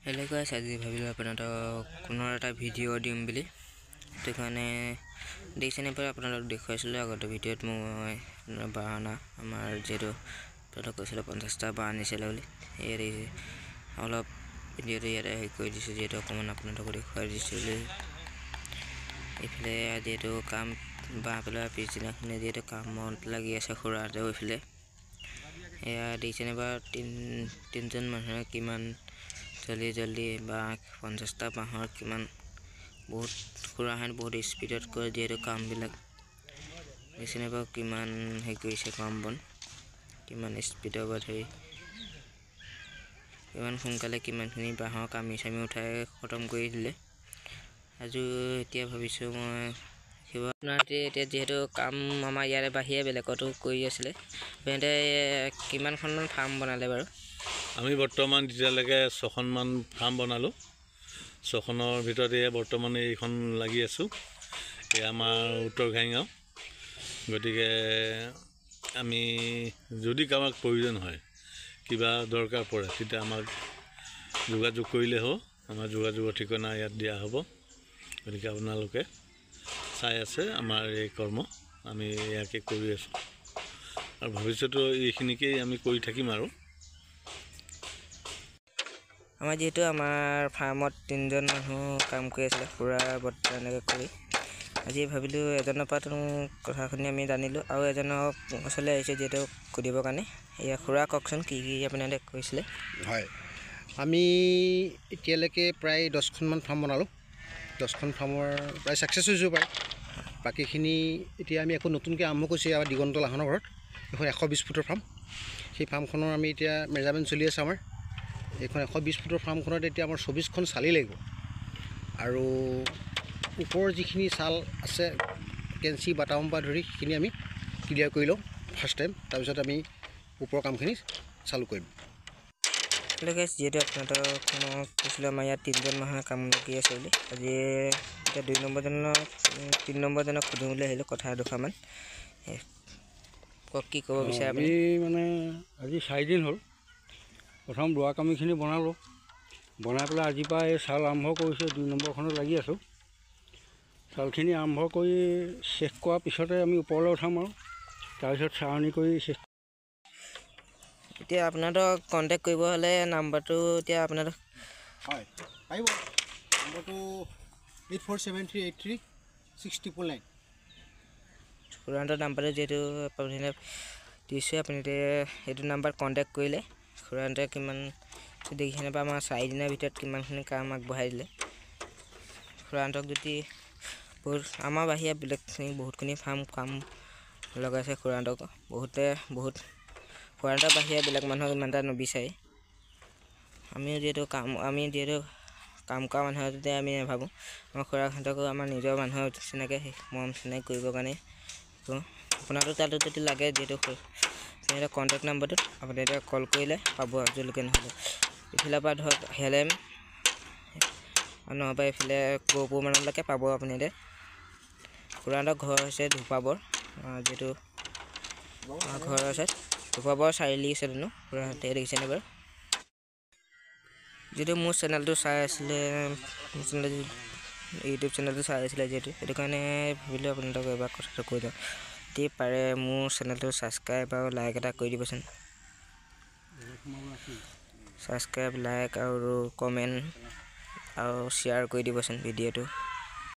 Hello guys, आज भाविलो আপোনালোকক কোনো এটা ভিডিঅ' দিম বুলি। সেইটো কাৰণে দেখিছেনে পৰা আপোনালোকক দেখুৱাইছিলোঁ আগতে ভিডিঅ'ত মই বাহানা আমাৰ যেটো আপোনালোকক কৈছিলোঁ 50টা বাহ আনিছিলে বুলি। এই অলপ ভিডিঅ'টো ইয়াতে কৈ দিছোঁ যেটো অকমান আপোনালোকক দেখুৱাই দিছিলোঁ। ইফালে যেটো কাম বাহ পেলোৱা পিছদিনাখনে যেটো কামত লাগি আছে খুৰাহঁতে ইফালে এয়া দেখিছেনে পৰা তিনজন মানুহে কিমান जल्दी बा 50টা বাহৰ কিমান বহুত খুৰাহান বহুত স্পীডত কৰে যেটো কাম বিলাক দেখিছেনে বা কিমান হে কৰিছে কাম বন কিমান স্পীডত ধৰি কিমান সোনকালে কিমানখিনি বাহৰ কামি চামি উঠাই খতম কৰি দিলে। আজি এতিয়া ভাবিছো মই কিবানাতে এতিয়া যেটো কাম আমাৰ ইয়াৰে বাহিৰে বেলেগতো কৰি আছিলে বেন্তে কিমানখন ফাৰ্ম বনালে বাৰু। আমি বৰ্তমান দিটালৈকে 6খন মান ফাৰ্ম বনালো। 6খনৰ ভিতৰতে বৰ্তমান এইখন লাগি আছো। এই আমাৰ উত্তৰ ঘাইগাঁও। গতিকে আমি যদি কামক প্ৰয়োজন হয় কিবা দৰকাৰ পৰে তেতিয়া আমাক যোগাযোগ কৰিলে হ'ব। আমাৰ যোগাযোগৰ ঠিকনা ইয়াত দিয়া হ'ব। গতিকে আপোনালোকে চাই আছে আমাৰ এই কৰ্ম আমি ইয়াকে কৰি আছো আৰু ভৱিষ্যতে এইখিনিকে আমি কৰি থাকিম আৰু আমাৰ যেটো আমাৰ ফাৰ্মত তিনজন মানুহ কাম কৰি আছিল পুৰা বৰ্তা এনেকৈ কৰি আজি ভাবিলো এজনৰ পৰা কথাখিনি আমি জানিলো আৰু এজনক আসলে আহিছে যেটো কৰিব কাৰণে এয়া খুৰা ককচোন কি আপোনালে কৈছিলে। হয়, আমি এতিয়ালৈকে প্ৰায় 10খন মান ফাৰ্ম বনালো। 10খন ফাৰ্মৰ প্ৰায় সাকসেস হৈছো পায়। বাকিখিনি এতিয়া আমি একো নতুনকৈ আৰম্ভ কৰিছো আমাৰ দিগন্ত লাহনৰ ঘৰত এখন 120 ফুটৰ ফাৰ্ম। সেই ফাৰ্মখনৰ আমি এতিয়া মেজাৰমেন্ট চলি আছে আমাৰ এখন 120 ফুটৰ ফাৰ্মখনত এতিয়া আমাৰ 24খন চালি লাগিব আৰু ওপৰৰ যিখিনি চাল আছে কেঞ্চি বাটাম বা ধৰি সেইখিনি আমি ক্লিয়াৰ কৰি লওঁ ফাৰ্ষ্ট টাইম। তাৰপিছত আমি ওপৰৰ কামখিনি চালু কৰিম। হেল্ল গাইস, যেটো আপোনালোকক কৈছিলোঁ আমাৰ ইয়াত তিনজন মানুহে কাম কৰি আছে বুলি আজি এতিয়া 2 নম্বৰ জনক 3 নম্বৰ জনক সুধিবলৈ আহিলো কথা দুখামান কি ক'ব বিচাৰে আপুনি। মানে আজি 4 দিন হ'ল প্ৰথম ৰোৱা কামিখিনি বনালো। বনাই পেলাই আজিৰ পৰা এই চাল আৰম্ভ কৰিছোঁ। 2 নম্বৰখনত লাগি আছোঁ। চালখিনি আৰম্ভ কৰি শেষ কৰাৰ পিছতে আমি ওপৰলৈ উঠাম আৰু তাৰপিছত চাৰণি কৰি শেষ। এতিয়া আপোনালোকক কন্টেক্ট কৰিব হ'লে নাম্বাৰটো এতিয়া আপোনালোক হয় পাৰিব। নম্বৰটো 8473836009 খুৰাহঁতৰ নাম্বাৰটো যেটো আপুনি দিছে আপুনি সেইটো নাম্বাৰ কন্টেক্ট কৰিলে খুৰাহঁতে কিমান দেখিছেনে বা আমাৰ 4 দিনৰ ভিতৰত কিমানখিনি কাম আগবঢ়াই দিলে। খুৰাহঁতক যদি বহুত আমাৰ বাহিৰে বেলেগখিনি বহুতখিনি ফাৰ্ম কাম লগাইছে খুৰাহঁতক বহুত খুৰাহঁতৰ বাহিৰে বেলেগ মানুহক ইমান এটা নবিচাৰে। আমিও যেটো কাম কৰা মানুহ যদি আমি নাভাবোঁ আমাৰ খুৰাহঁতকো আমাৰ নিজৰ মানুহৰ চিনাকে মৰম চিনাকি কৰিবৰ কাৰণে আপোনালোকৰ তাতো যদি লাগে যেটো এটা কন্টেক্ট নাম্বাৰটো আপুনি এতিয়া কল কৰিলে পাব জলকে নহ'ব ইফালে পৰা ধৰক হেলেম নহ'বা ইফালে গহপুৰ মানলৈকে পাব আপুনি এতিয়া। খুৰাহঁতৰ ঘৰ হৈছে ধুপাবৰ যেটো ঘৰ আছে ধুপাবৰ চাৰিআলি আছে খুৰাহঁতে দেখিছেনে বাৰু। যেটো মোৰ চেনেলটো চাই আছিলে ইউটিউব চেনেলটো চাই আছিলে যেটো সেইটো কাৰণে ভাবিলোঁ আপোনালোকক এবাৰ কথাটো কৈ দিওঁ যদি পাৰে মোৰ চেনেলটো ছাবস্ক্ৰাইব আৰু লাইক এটা কৰি দিবচোন। ছাবস্ক্ৰাইব লাইক আৰু কমেণ্ট আৰু শ্বেয়াৰ কৰি দিবচোন ভিডিঅ'টো।